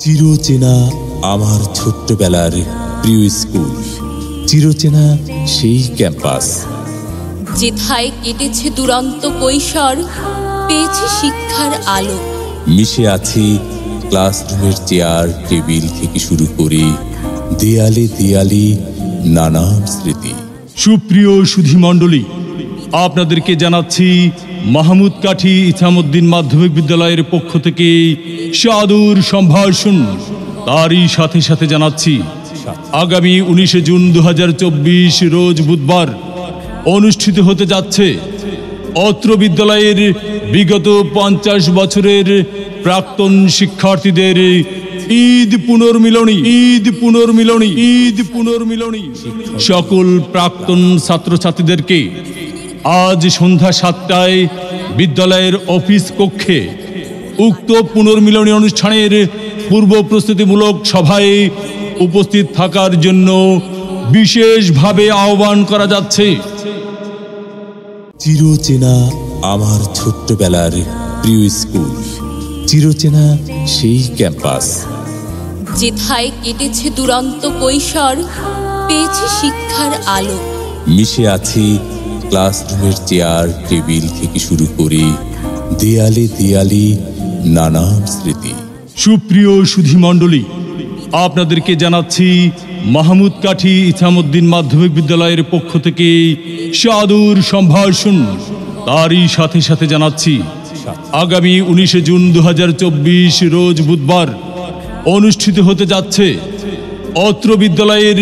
চিরচেনা আমার ছোট্টবেলার প্রিয় স্কুল, চিরচেনা সেই ক্যাম্পাস যেথায় কেটেছে দুরন্ত কৈশোর, পেয়েছে শিক্ষার আলো। মিশে আছে ক্লাসরুমের চেয়ার টেবিল থেকে শুরু করে দেয়ালে দেয়ালে নানান স্মৃতি। সুপ্রিয় সুধীমণ্ডলী, আপনাদেরকে জানাচ্ছি মাহমুদ কাঠি ইছামউদ্দিন মাধ্যমিক বিদ্যালয়ের পক্ষ থেকে সাদর সম্ভাষণ। তারই সাথে সাথে জানাচ্ছি আগামী 19 জুন 2024 রোজ বুধবার অনুষ্ঠিত হতে যাচ্ছে অত্র বিদ্যালয়ের বিগত 50 বছরের প্রাক্তন শিক্ষার্থীদের ঈদ পুনর্মিলনী। সকল প্রাক্তন ছাত্রছাত্রীদেরকে আজ সন্ধ্যা 7টায় বিদ্যালয়ের অফিস কক্ষে উক্ত পুনর্মিলনী অনুষ্ঠানের পূর্ব প্রস্তুতিমূলক সভায় উপস্থিত থাকার জন্য বিশেষভাবে আহ্বান করা যাচ্ছে। চিরচেনা আমার ছোট্টবেলার প্রিয় স্কুল, চিরচেনা সেই ক্যাম্পাস যেথায় কেটেছে দুরন্ত কৈশোর, পেয়েছে শিক্ষার আলো। মিশে আছে ক্লাসরুমের চেয়ার টেবিল থেকে শুরু করে দেয়ালে দেয়ালে নানান স্মৃতি। সুপ্রিয় সুধীমণ্ডলী, আপনাদেরকে জানাচ্ছি মাহমুদ কাঠি ইছামউদ্দিন মাধ্যমিক বিদ্যালয়ের পক্ষ থেকে সাদর সম্ভাষণ। তারই সাথে সাথে জানাচ্ছি আগামী 19 জুন 2024 রোজ বুধবার অনুষ্ঠিত হতে যাচ্ছে অত্র বিদ্যালয়ের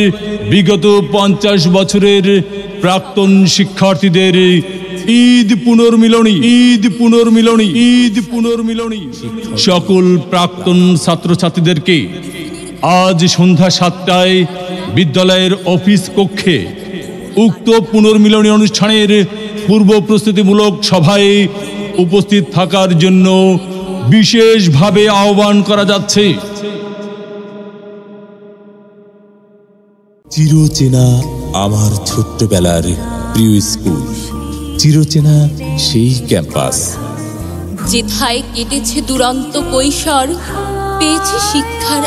বিগত 50 বছরের প্রাক্তন শিক্ষার্থীদের ঈদ পুনর্মিলনী। সকল প্রাক্তন ছাত্রছাত্রীদেরকে আজ সন্ধ্যা 7টায় বিদ্যালয়ের অফিস কক্ষে উক্ত পুনর্মিলনী অনুষ্ঠানের পূর্ব প্রস্তুতিমূলক সভায় উপস্থিত থাকার জন্য বিশেষভাবে আহ্বান করা যাচ্ছে। চিরচেনা আমার ছোট্টবেলার প্রিয় স্কুল, চিরচেনা সেই ক্যাম্পাস যেথায় কেটেছে দুরন্ত কৈশোর, পেয়েছে শিক্ষার